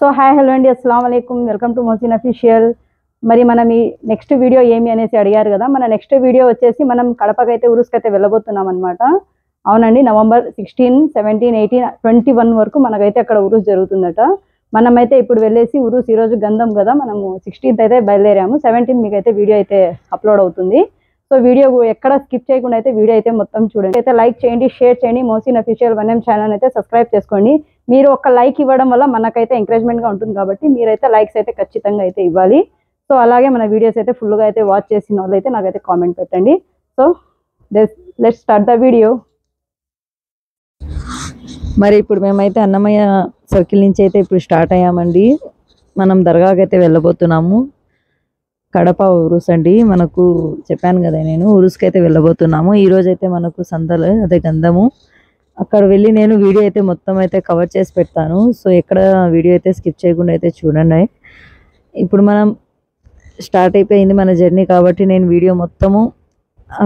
So hi hello అండి, అస్సలం వాలేకుమ్, welcome to Mohsin official. మరి మనం ఈ నెక్స్ట్ వీడియో ఏమి అనేసి అడిగారు కదా. మన నెక్స్ట్ వీడియో వచ్చేసి మనం కడపకైతే ఉరుస్కైతే వెళ్ళబోతున్నాం అనమాట. అవునండి, నవంబర్ 16, 17, 18, 21 వరకు మనకైతే అక్కడ ఉరుస్ జరుగుతుందట. మనమైతే ఇప్పుడు వెళ్ళేసి ఉరుస్ ఈరోజు గంధం కదా, మనము 16th అయితే బయలుదేరాము. 17 మీకైతే వీడియో అయితే అప్లోడ్ అవుతుంది. సో వీడియో ఎక్కడ స్కిప్ చేయకుండా అయితే వీడియో అయితే మొత్తం చూడండి. అయితే లైక్ చేయండి, షేర్ చేయండి. మోసిన్ అఫీషియల్ 1M ఛానల్ అయితే సబ్స్క్రైబ్ చేసుకోండి. మీరు ఒక లైక్ ఇవ్వడం వల్ల మనకైతే ఎంకరేజ్మెంట్గా ఉంటుంది కాబట్టి మీరైతే లైక్స్ అయితే ఖచ్చితంగా అయితే ఇవ్వాలి. సో అలాగే మన వీడియోస్ అయితే ఫుల్గా అయితే వాచ్ చేసిన వాళ్ళు అయితే నాకైతే కామెంట్ పెట్టండి. So let's start the video. మరి ఇప్పుడు మేమైతే అన్నమయ్య సర్కిల్ నుంచి అయితే ఇప్పుడు స్టార్ట్ అయ్యామండి. మనం దర్గాకి అయితే వెళ్ళబోతున్నాము. కడప ఉరుస్ అండి, మనకు చెప్పాను కదా నేను ఉరుస్కి అయితే వెళ్ళబోతున్నాము. ఈరోజు అయితే మనకు సంతలు అదే గంధము. అక్కడ వెళ్ళి నేను వీడియో అయితే మొత్తం అయితే కవర్ చేసి పెడతాను. సో ఎక్కడ వీడియో అయితే స్కిప్ చేయకుండా అయితే చూడండి. ఇప్పుడు మనం స్టార్ట్ అయిపోయింది మన జర్నీ కాబట్టి నేను వీడియో మొత్తము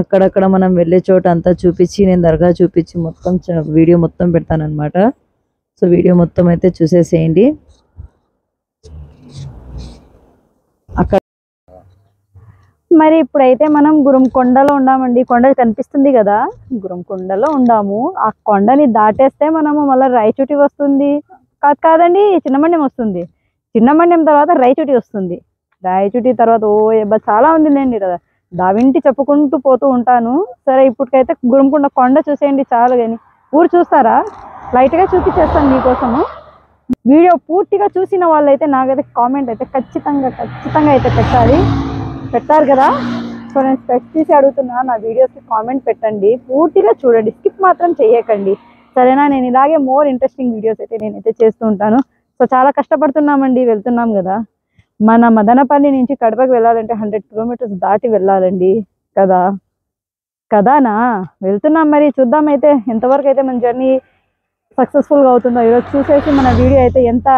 అక్కడక్కడ మనం వెళ్ళే చోట అంతా చూపించి, నేను దర్గా చూపించి మొత్తం వీడియో మొత్తం పెడతాను అనమాట. సో వీడియో మొత్తం అయితే చూసేసేయండి. అక్కడ మరి ఇప్పుడైతే మనం గురంకొండలో ఉన్నామండి. కొండ కనిపిస్తుంది కదా, గురంకొండలో ఉన్నాము. ఆ కొండని దాటేస్తే మనము మళ్ళీ రాయచోటి వస్తుంది. కాదండి, చిన్నమండ్యం వస్తుంది. చిన్నమండ్యం తర్వాత రాయచోటి వస్తుంది. రాయచోటి తర్వాత చాలా ఉందిలేండి కదా, దావింటి చెప్పుకుంటూ పోతూ ఉంటాను. సరే ఇప్పటికైతే గురంకొండ కొండ చూసేయండి చాలు. కానీ ఊరు చూస్తారా, లైట్గా చూపించేస్తాను మీకోసము. వీడియో పూర్తిగా చూసిన వాళ్ళైతే నాకైతే కామెంట్ అయితే ఖచ్చితంగా అయితే పెట్టారు కదా. సో నేను స్పెక్స్ తీసి అడుగుతున్నా, నా వీడియోస్కి కామెంట్ పెట్టండి, పూర్తిగా చూడండి, స్కిప్ మాత్రం చేయకండి, సరేనా? నేను ఇలాగే మోర్ ఇంట్రెస్టింగ్ వీడియోస్ అయితే నేనైతే చేస్తూ ఉంటాను. సో చాలా కష్టపడుతున్నామండి, వెళ్తున్నాం కదా. మన మదనపల్లి నుంచి కడపకి వెళ్ళాలంటే 100 కిలోమీటర్స్ దాటి వెళ్ళాలండి కదానా. వెళ్తున్నాం, మరి చూద్దాం అయితే ఎంతవరకు అయితే మన జర్నీ సక్సెస్ఫుల్గా అవుతుందో. ఈరోజు చూసేసి మన వీడియో అయితే ఎంత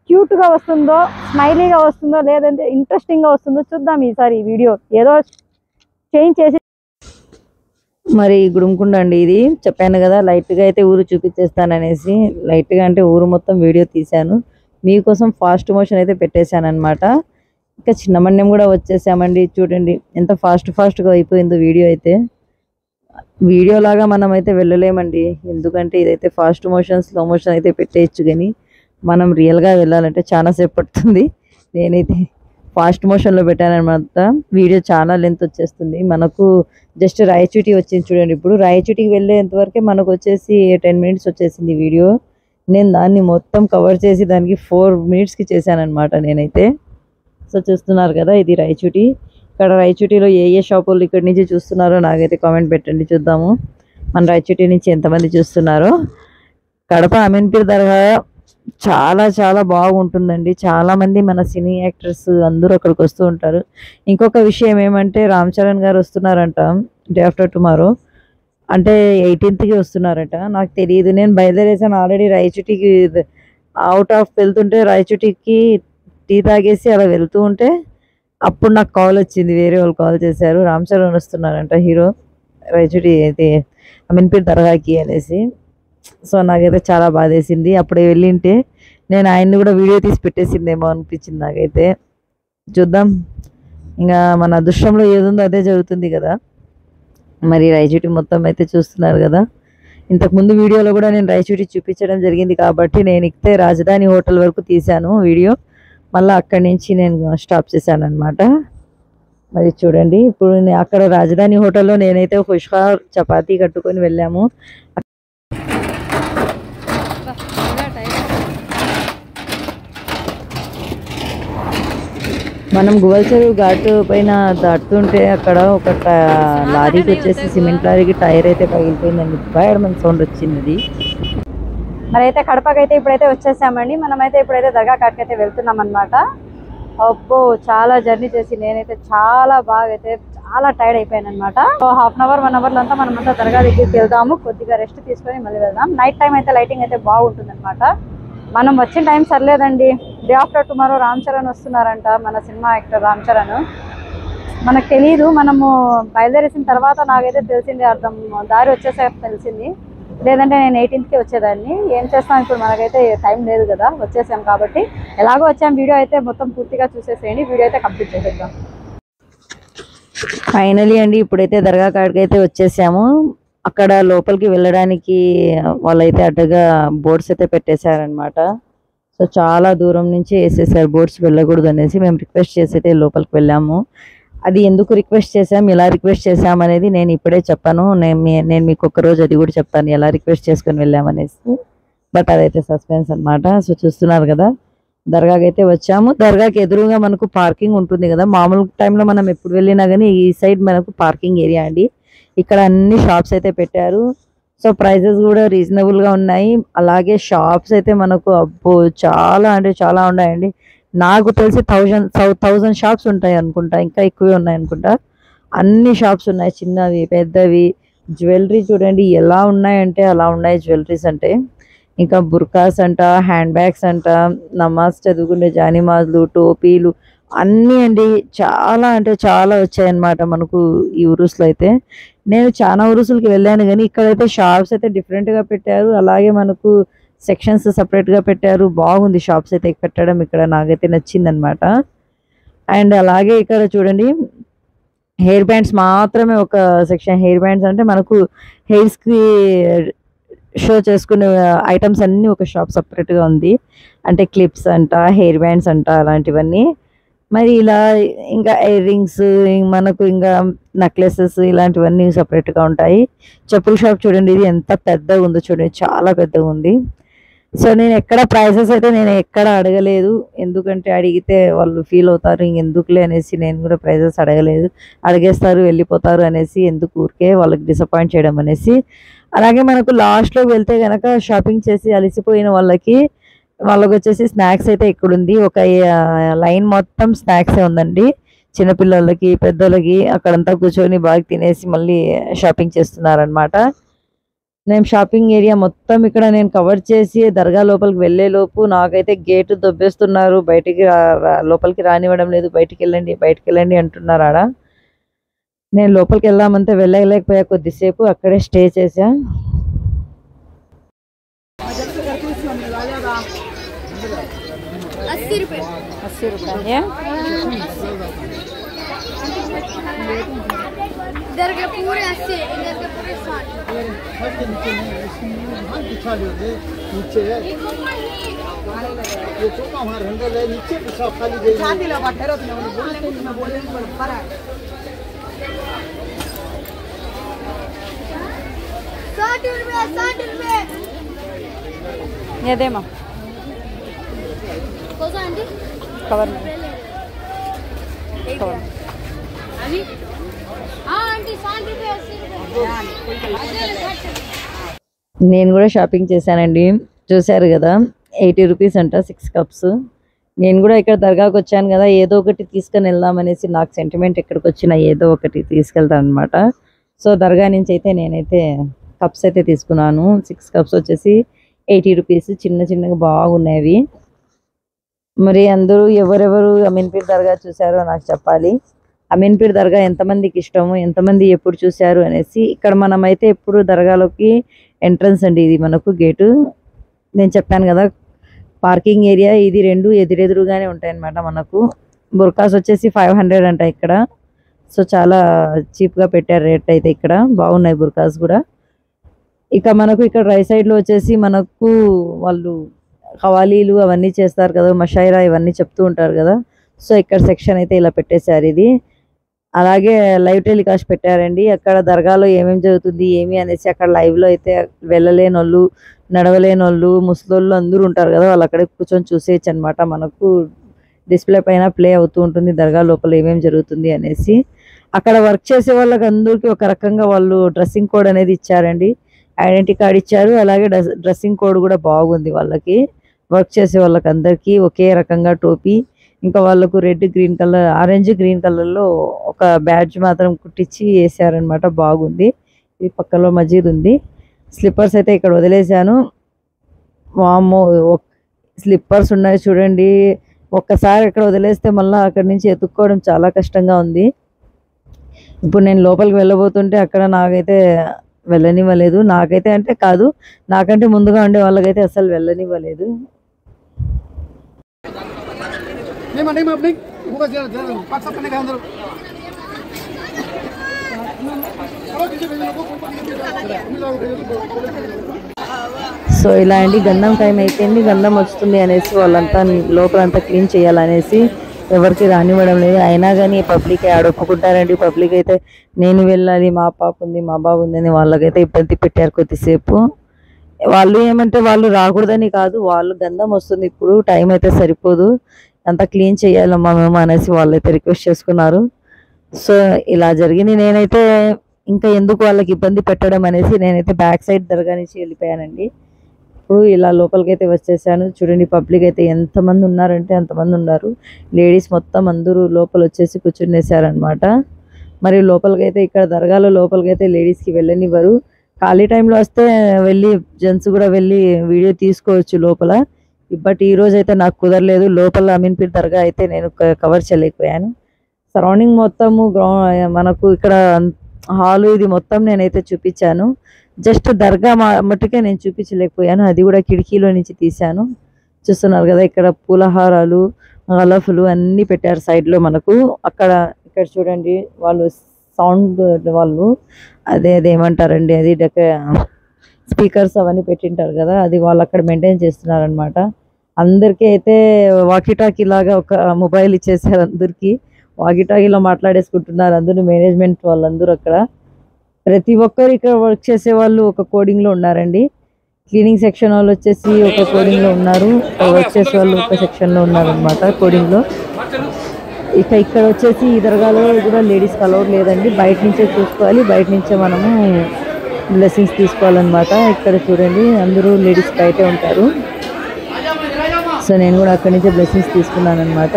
క్యూట్గా వస్తుందో, స్మైలీగా వస్తుందో, లేదంటే ఇంట్రెస్టింగ్గా వస్తుందో చూద్దాం. ఈసారి ఈ వీడియో ఏదో చేంజ్ చేసి. మరి గుడుముకుండ అండి, ఇది చెప్పాను కదా లైట్గా అయితే ఊరు చూపించేస్తాననేసి. లైట్గా అంటే ఊరు మొత్తం వీడియో తీశాను మీకోసం. ఫాస్ట్ మోషన్ అయితే పెట్టేశాను అనమాట. ఇంకా చిన్నమండ్యం కూడా వచ్చేసామండి. చూడండి ఎంత ఫాస్ట్గా అయిపోయిందో వీడియో అయితే. వీడియో లాగా మనం అయితే వెళ్ళలేమండి, ఎందుకంటే ఇదైతే ఫాస్ట్ మోషన్ స్లో మోషన్ అయితే పెట్టేయచ్చు. కానీ మనం రియల్గా వెళ్ళాలంటే చాలా సేపు పడుతుంది. నేనైతే ఫాస్ట్ మోషన్లో పెట్టానమాట. వీడియో చాలా లెంత్ వచ్చేస్తుంది. మనకు జస్ట్ రాయచూటి వచ్చింది చూడండి. ఇప్పుడు రాయచూటికి వెళ్ళేంతవరకే మనకు వచ్చేసి 10 minutes వచ్చేసింది వీడియో. నేను దాన్ని మొత్తం కవర్ చేసి దానికి 4 minutesకి చేశానమాట నేనైతే. సో చూస్తున్నారు కదా, ఇది రాయచూటి. ఇక్కడ రాయచూటిలో ఏ షాపులు ఇక్కడి నుంచి చూస్తున్నారో నాకైతే కామెంట్ పెట్టండి, చూద్దాము మన రాయచూటి నుంచి ఎంతమంది చూస్తున్నారో. కడప అమీన్పీర్ దర్గా చాలా బాగుంటుందండి. చాలామంది మన సినీ యాక్టర్స్ అందరూ అక్కడికి వస్తూ ఉంటారు. ఇంకొక విషయం ఏమంటే రామ్ చరణ్ గారు వస్తున్నారంట డే ఆఫ్టర్ టుమారో, అంటే 18th వస్తున్నారట. నాకు తెలియదు, నేను బయలుదేరేసాను ఆల్రెడీ. రాయచూటికి అవుట్ ఆఫ్ వెళ్తుంటే రాయచూటికి టీ తాగేసి అలా వెళ్తూ ఉంటే అప్పుడు నాకు కాల్ వచ్చింది, వేరే వాళ్ళు కాల్ చేశారు, రామ్ చరణ్ వస్తున్నారంట హీరో రాయచూటి అయితే అమీన్పీర్ దర్గాకి అనేసి. సో నాకైతే చాలా బాధేసింది. అప్పుడే వెళ్ళింటే నేను ఆయన్ని కూడా వీడియో తీసి పెట్టేసిందేమో అనిపించింది నాకైతే. చూద్దాం, ఇంకా మన అదృష్టంలో ఏదుందో అదే జరుగుతుంది కదా. మరి రాయచూటి మొత్తం అయితే చూస్తున్నారు కదా. ఇంతకుముందు వీడియోలో కూడా నేను రాయచూటి చూపించడం జరిగింది కాబట్టి నేను ఇక్కడే రాజధాని హోటల్ వరకు తీశాను వీడియో. మళ్ళీ అక్కడి నుంచి నేను స్టాప్ చేశాను అనమాట. మరి చూడండి, ఇప్పుడు అక్కడ రాజధాని హోటల్లో నేనైతే ఖుష్కా చపాతీ కట్టుకొని వెళ్ళాము. మనం గువల్ చెరువు ఘాట్ పైన దాటుతుంటే అక్కడ ఒక లారీకి వచ్చేసి సిమెంట్ లారీకి టైర్ అయితే పగిలిపోయిందండి. భయమైన సౌండ్ వచ్చింది. మరి అయితే కడపకైతే ఇప్పుడైతే వచ్చేసామండి. మనమైతే ఇప్పుడైతే దర్గా కాడికి అయితే వెళ్తున్నాం అనమాట. అబ్బో, చాలా జర్నీ చేసి నేనైతే చాలా బాగా అయితే చాలా టైర్డ్ అయిపోయాను అనమాట. 1/2 hour 1 hour అంతా మనమంతా దర్గా దగ్గరికి వెళ్దాము, కొద్దిగా రెస్ట్ తీసుకొని మళ్ళీ వెళ్దాం. నైట్ టైం అయితే లైటింగ్ అయితే బాగుంటుంది అనమాట. మనం వచ్చిన టైం సర్లేదండి, day after tomorrow Ram Charan వస్తున్నారంట, మన సినిమా యాక్టర్ రామ్ చరణ్. మనకు తెలియదు, మనము బయలుదేరేసిన తర్వాత నాకైతే తెలిసింది, అర్థం దారి వచ్చేసాక తెలిసింది. లేదంటే నేను 18కి వచ్చేదాన్ని. ఏం చేస్తాం, ఇప్పుడు మనకైతే టైం లేదు కదా, వచ్చేసాం కాబట్టి. ఎలాగో వచ్చాం, వీడియో అయితే మొత్తం పూర్తిగా చూసేసేయండి. వీడియో అయితే కంప్లీట్ చేసేద్దాం. ఫైనలీ అండి ఇప్పుడైతే దర్గా కాడికి అయితే వచ్చేసాము. అక్కడ లోపలికి వెళ్ళడానికి వాళ్ళైతే అడ్డగా బోర్డ్స్ అయితే పెట్టేశారనమాట. సో చాలా దూరం నుంచి వేసేసారు బోర్డ్స్, వెళ్ళకూడదు అనేసి. మేము రిక్వెస్ట్ చేసి అయితే లోపలికి వెళ్ళాము. అది ఎందుకు రిక్వెస్ట్ చేసాం, ఎలా రిక్వెస్ట్ చేసాం అనేది నేను ఇప్పుడే చెప్పాను. నేను మీకు ఒక రోజు అది కూడా చెప్తాను ఎలా రిక్వెస్ట్ చేసుకొని వెళ్ళామనేసి. బట్ అదైతే సస్పెన్స్ అనమాట. సో చూస్తున్నారు కదా, దర్గాకి అయితే వచ్చాము. దర్గాకి ఎదురుగా మనకు పార్కింగ్ ఉంటుంది కదా, మామూలు టైంలో మనం ఎప్పుడు వెళ్ళినా కానీ ఈ సైడ్ మనకు పార్కింగ్ ఏరియా అండి. ఇక్కడ అన్ని షాప్స్ అయితే పెట్టారు. సో ప్రైజెస్ కూడా రీజనబుల్గా ఉన్నాయి. అలాగే షాప్స్ అయితే మనకు అబ్బో చాలా అంటే చాలా ఉన్నాయండి. నాకు తెలిసి 1000 షాప్స్ ఉంటాయి అనుకుంటా, ఇంకా ఎక్కువే ఉన్నాయి అనుకుంటా. అన్ని షాప్స్ ఉన్నాయి, చిన్నవి పెద్దవి. జ్యువెలరీ చూడండి ఎలా ఉన్నాయంటే అలా ఉన్నాయి జ్యువెలరీస్ అంటే. ఇంకా బుర్కాస్ అంట, హ్యాండ్ బ్యాగ్స్ అంట, నమాజ్ చదువుకునే జానిమాజ్లు, టోపీలు అన్నీ అండి. చాలా అంటే చాలా వచ్చాయన్నమాట మనకు ఈ ఉరుసులో అయితే. నేను చాలా ఉరుసులకి వెళ్ళాను కానీ ఇక్కడైతే షాప్స్ అయితే డిఫరెంట్గా పెట్టారు. అలాగే మనకు సెక్షన్స్ సపరేట్గా పెట్టారు. బాగుంది షాప్స్ అయితే పెట్టడం ఇక్కడ, నాకైతే నచ్చిందనమాట. అండ్ అలాగే ఇక్కడ చూడండి హెయిర్ బ్యాండ్స్ మాత్రమే ఒక సెక్షన్. హెయిర్ బ్యాండ్స్ అంటే మనకు హెయిర్స్కి షో చేసుకునే ఐటమ్స్ అన్నీ ఒక షాప్ సపరేట్గా ఉంది. అంటే క్లిప్స్ అంట, హెయిర్ బ్యాండ్స్ అంట, అలాంటివన్నీ. మరి ఇలా ఇంకా ఇయర్ రింగ్స్, మనకు ఇంకా నెక్లెసెస్ ఇలాంటివన్నీ సపరేట్గా ఉంటాయి. చెప్పుల షాప్ చూడండి, ఇది ఎంత పెద్దగా ఉందో చూడండి, చాలా పెద్దగా ఉంది. సో నేను ఎక్కడ ప్రైసెస్ అయితే నేను ఎక్కడ అడగలేదు, ఎందుకంటే అడిగితే వాళ్ళు ఫీల్ అవుతారు, ఇంకెందుకులే అనేసి నేను కూడా ప్రైసెస్ అడగలేదు. అడిగేస్తారు వెళ్ళిపోతారు అనేసి, ఎందుకు ఊరికే వాళ్ళకి డిసప్పాయింట్ చేయడం అనేసి. అలాగే మనకు లాస్ట్లోకి వెళ్తే కనుక షాపింగ్ చేసి అలసిపోయిన వాళ్ళకి వచ్చేసి స్నాక్స్ అయితే ఇక్కడ ఉంది. ఒక లైన్ మొత్తం స్నాక్సే ఉందండి. చిన్నపిల్లలకి పెద్దలకి అక్కడంతా కూర్చొని బాగా తినేసి మళ్ళీ షాపింగ్ చేస్తున్నారనమాట. నేను షాపింగ్ ఏరియా మొత్తం ఇక్కడ నేను కవర్ చేసి దర్గా లోపలికి వెళ్ళే లోపు నాకైతే గేటు దొబ్బేస్తున్నారు. బయటికి లోపలికి రానివ్వడం లేదు. బయటికి వెళ్ళండి అంటున్నారు ఆడ. నేను లోపలికి వెళ్దామంటే వెళ్ళలేకపోయా. కొద్దిసేపు అక్కడే స్టే చేసా. इधर के पूरे 80, इधर के पूरे 60। ये तो हमारे अंदर है, नीचे सब खाली दे शादी लगा ठहरो तुम बोलने पर फर्क 60 रुपए ये दे माँ कौन सा आंटी कवर में कवर अभी हाँ आंटी 60 रुपए 80 रुपए నేను కూడా షాపింగ్ చేశానండి. చూశారు కదా, 80 రూపీస్ అంట 6 కప్స్. నేను కూడా ఇక్కడ దర్గాకి వచ్చాను కదా, ఏదో ఒకటి తీసుకొని వెళ్దామనేసి నాకు సెంటిమెంట్, ఎక్కడికి వచ్చినా ఏదో ఒకటి తీసుకెళ్తాను అనమాట. సో దర్గా నుంచి అయితే నేనైతే కప్స్ అయితే తీసుకున్నాను. 6 కప్స్ వచ్చేసి 80 రూపీస్. చిన్నగా బాగున్నాయి. మరి అందరూ ఎవరెవరు అమీన్పీర్ దర్గా చూసారో నాకు చెప్పాలి. అమీన్పీర్ దర్గా ఎంతమందికి ఇష్టమో, ఎంతమంది ఎప్పుడు చూశారు అనేసి. ఇక్కడ మనమైతే ఎప్పుడు దర్గాలోకి ఎంట్రన్స్ అండి, ఇది మనకు గేటు. నేను చెప్పాను కదా పార్కింగ్ ఏరియా, ఇది రెండు ఎదురెదురుగానే ఉంటాయన్నమాట మనకు. బుర్కాస్ వచ్చేసి 500 అంట ఇక్కడ. సో చాలా చీప్గా పెట్టారు రేట్ అయితే. ఇక్కడ బాగున్నాయి బుర్కాస్ కూడా. ఇక మనకు ఇక్కడ రైట్ సైడ్లో వచ్చేసి మనకు వాళ్ళు ఖవాలీలు అవన్నీ చేస్తారు కదా, మషాయిరా ఇవన్నీ చెప్తూ ఉంటారు కదా. సో ఇక్కడ సెక్షన్ అయితే ఇలా పెట్టేశారు ఇది. అలాగే లైవ్ టెలికాస్ట్ పెట్టారండి. అక్కడ దర్గాలో ఏమేమి జరుగుతుంది ఏమి అనేసి అక్కడ లైవ్లో అయితే వెళ్ళలేని వాళ్ళు, నడవలేని వాళ్ళు, ముసలోళ్ళు అందరూ ఉంటారు కదా, వాళ్ళు అక్కడే కూర్చొని చూసేయచ్చు అనమాట. మనకు డిస్ప్లే పైన ప్లే అవుతూ ఉంటుంది దర్గా లోపల ఏమేమి జరుగుతుంది అనేసి. అక్కడ వర్క్ చేసే వాళ్ళకి అందరికీ ఒక రకంగా వాళ్ళు డ్రెస్సింగ్ కోడ్ అనేది ఇచ్చారండి, ఐడెంటిటీ కార్డ్ ఇచ్చారు. అలాగే డ్రెస్సింగ్ కోడ్ కూడా బాగుంది వాళ్ళకి. వర్క్ చేసే వాళ్ళకి అందరికీ ఒకే రకంగా టోపీ, ఇంకా వాళ్ళకు red green colour, orange green కలర్లో ఒక బ్యాడ్జ్ మాత్రం కుట్టించి వేసారనమాట. బాగుంది. ఈ పక్కలో మజీద్ ఉంది. స్లిప్పర్స్ అయితే ఇక్కడ వదిలేశాను. వామ్మో స్లిప్పర్స్ ఉన్నాయి చూడండి. ఒక్కసారి ఇక్కడ వదిలేస్తే మళ్ళీ అక్కడి నుంచి ఎత్తుక్కోవడం చాలా కష్టంగా ఉంది. ఇప్పుడు నేను లోపలికి వెళ్ళబోతుంటే అక్కడ నాకైతే వెళ్ళనివ్వలేదు. నాకైతే అంటే కాదు, నాకంటే ముందుగా ఉండే వాళ్ళకైతే అసలు వెళ్ళనివ్వలేదు. సో ఇలా అండి గంధం టైం అయిపోయింది, గంధం వస్తుంది అనేసి వాళ్ళంతా లోపలంతా క్లీన్ చేయాలనేసి ఎవరికి రానివ్వడం లేదు. అయినా కానీ పబ్లిక్ ఆడొప్పుకుంటారండి. పబ్లిక్ అయితే నేను వెళ్ళాలి, మా పాప ఉంది, మా బాబు ఉంది అని వాళ్ళకైతే ఇబ్బంది పెట్టారు కొద్దిసేపు. వాళ్ళు ఏమంటే వాళ్ళు రాకూడదని కాదు, వాళ్ళు గంధం వస్తుంది ఇప్పుడు టైం అయితే సరిపోదు, అంతా క్లీన్ చేయాలమ్మా మేము అనేసి వాళ్ళైతే రిక్వెస్ట్ చేసుకున్నారు. సో ఇలా జరిగింది. నేనైతే ఇంకా ఎందుకు వాళ్ళకి ఇబ్బంది పెట్టడం అనేసి నేనైతే బ్యాక్ సైడ్ దర్గా నుంచి వెళ్ళిపోయానండి. ఇప్పుడు ఇలా లోపలికైతే వచ్చేసాను. చూడండి పబ్లిక్ అయితే ఎంతమంది ఉన్నారంటే అంతమంది ఉన్నారు. లేడీస్ మొత్తం అందరూ లోపల వచ్చేసి కూర్చునేసారనమాట. మరి లోపలికైతే ఇక్కడ దర్గాలో లోపలికైతే లేడీస్కి వెళ్ళనివ్వరు. ఖాళీ టైంలో వస్తే వెళ్ళి జెంట్స్ కూడా వెళ్ళి వీడియో తీసుకోవచ్చు లోపల. బట్ ఈ రోజు అయితే నాకు కుదరలేదు. లోపల అమీన్పీర్ దర్గా అయితే నేను కవర్ చేయలేకపోయాను. సరౌండింగ్ మొత్తము మనకు ఇక్కడ హాలు ఇది మొత్తం నేనైతే చూపించాను. జస్ట్ దర్గా మట్టుకే నేను చూపించలేకపోయాను, అది కూడా కిటికీలో నుంచి తీశాను. చూస్తున్నారు కదా ఇక్కడ పూలహారాలు గలఫులు అన్నీ పెట్టారు సైడ్లో మనకు. ఇక్కడ చూడండి వాళ్ళు సౌండ్ వాళ్ళు అదేమంటారండి, అది స్పీకర్స్ అవన్నీ పెట్టింటారు కదా, అది వాళ్ళు అక్కడ మెయింటైన్ చేస్తున్నారు అనమాట. అందరికీ అయితే వాకీటాకీ లాగా ఒక మొబైల్ ఇచ్చేసారు. అందరికీ వాకీటాకీలో మాట్లాడేసుకుంటున్నారు అందరూ, మేనేజ్మెంట్ వాళ్ళందరూ. అక్కడ ప్రతి ఒక్కరు ఇక్కడ వర్క్ చేసే వాళ్ళు ఒక కోడింగ్లో ఉన్నారండి. క్లీనింగ్ సెక్షన్ వాళ్ళు వచ్చేసి ఒక కోడింగ్లో ఉన్నారు, వర్క్ చేసే వాళ్ళు ఒక సెక్షన్లో ఉన్నారు అనమాట కోడింగ్లో. ఇక్కడ వచ్చేసి ఈ దర్గాలో కూడా లేడీస్కి అలౌడ్ లేదండి, బయట నుంచే చూసుకోవాలి, బయట నుంచే మనము బ్లెస్సింగ్స్ తీసుకోవాలన్నమాట. ఇక్కడ చూడండి అందరూ లేడీస్ బయటే ఉంటారు. సో నేను కూడా అక్కడి నుంచే బ్లెస్సింగ్స్ తీసుకున్నాను అనమాట.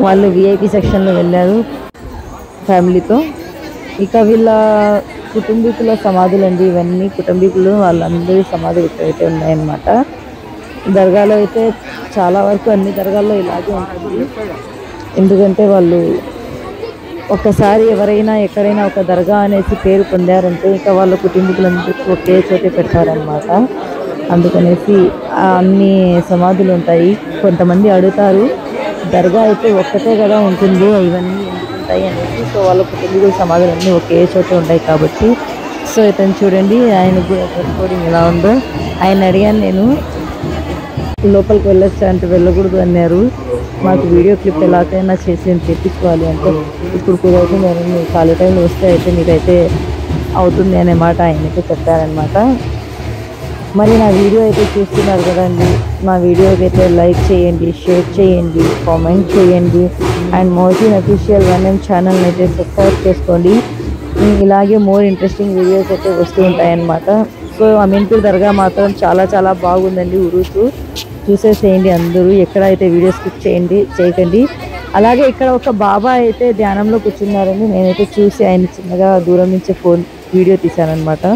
వాళ్ళు విఐపి సెక్షన్లో వెళ్ళారు ఫ్యామిలీతో. ఇక వీళ్ళ కుటుంబీకుల సమాధులు అండి ఇవన్నీ, కుటుంబీకులు వాళ్ళందరి సమాధులు ఇక్కడైతే ఉన్నాయన్నమాట. దర్గాలో అయితే చాలా వరకు అన్ని దర్గాల్లో ఇలాగే ఉంటుంది. ఎందుకంటే వాళ్ళు ఒక్కసారి ఎవరైనా ఎక్కడైనా ఒక దర్గా అనేసి పేరు పొందారంటే ఇంకా వాళ్ళ కుటుంబీకులందరికీ ఒకే చోటే పెడతారనమాట. అందుకనేసి అన్ని సమాధులు ఉంటాయి. కొంతమంది అడుగుతారు దర్గా అయితే ఒక్కటే కదా ఉంటుంది, ఇవన్నీ ఎందుకు ఉంటాయి అనేసి. సో వాళ్ళ కుటుంబీకుల సమాధులు అన్నీ ఒకే చోటే ఉంటాయి కాబట్టి. సో ఇతను చూడండి ఆయన కూడా కోడింగ్ ఎలా ఉందో. ఆయన అడిగాను నేను లోపలికి వెళ్ళొచ్చా అంటే వెళ్ళకూడదు అన్నారు. మాకు వీడియో క్లిప్ ఎలాగైనా చేసి తెప్పించుకోవాలి అంటే ఇప్పుడు కుదరదు, నేను ఖాళీ టైంలో వస్తే అయితే మీకైతే అవుతుంది అనే మాట ఆయనైతే చెప్పారనమాట. మరి నా వీడియో అయితే చూస్తున్నారు కదండి, మా వీడియోకి అయితే లైక్ చేయండి, షేర్ చేయండి, కామెంట్ చేయండి. అండ్ మోహసిన్ అఫీషియల్ 1M ఛానల్ని అయితే సబ్స్క్రైబ్ చేసుకోండి. ఇలాగే మోర్ ఇంట్రెస్టింగ్ వీడియోస్ అయితే వస్తూ ఉంటాయన్నమాట. సో అమీన్పూర్ దర్గా మాత్రం చాలా చాలా బాగుందండి. ఉరుసు చూసేసేయండి అందరూ, ఎక్కడ అయితే వీడియో స్కిప్ చేయకండి. అలాగే ఇక్కడ ఒక బాబా అయితే ధ్యానంలో కూర్చున్నారండి. నేనైతే చూసి ఆయన చిన్నగా దూరం నుంచి వీడియో తీశాను అనమాట.